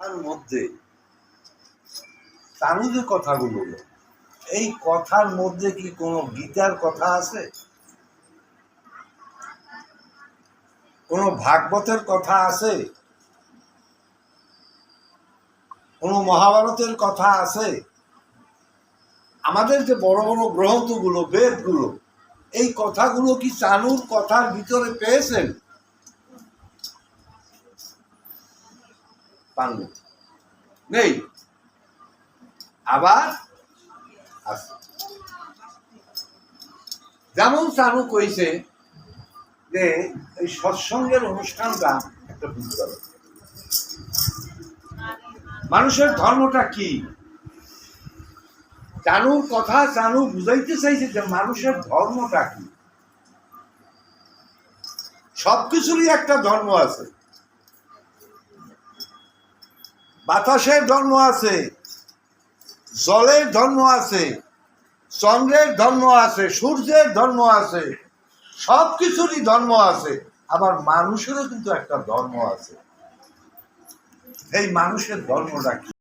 তার মধ্যে চানু যে কথাগুলো, এই কথার মধ্যে কি কোনো গীতার কথা আছে, কোনো ভাগবতের কথা আছে, কোনো মহাভারতের কথা আছে? আমাদের যে বড় বড় গ্রন্থগুলো, বেদগুলো, এই কথাগুলো কি চানুর কথার ভিতরে পেয়েছেন? পাননি, নেই। আবার আছে। যেমন চানু কইছে যে এই সৎসঙ্গের অনুষ্ঠানটা একটা বুঝতে হবে, মানুষের ধর্মটা কি। চানুর কথা চানু বুঝাইতে চাইছে যে মানুষের ধর্মটা কি। সবকিছুরই একটা ধর্ম আছে। বাতাসের ধর্ম আছে, জলের ধর্ম আছে, চন্দ্রের ধর্ম আছে, সূর্যের ধর্ম আছে, সবকিছুরই ধর্ম আছে। আবার মানুষেরও কিন্তু একটা ধর্ম আছে। এই মানুষের ধর্মটা কি?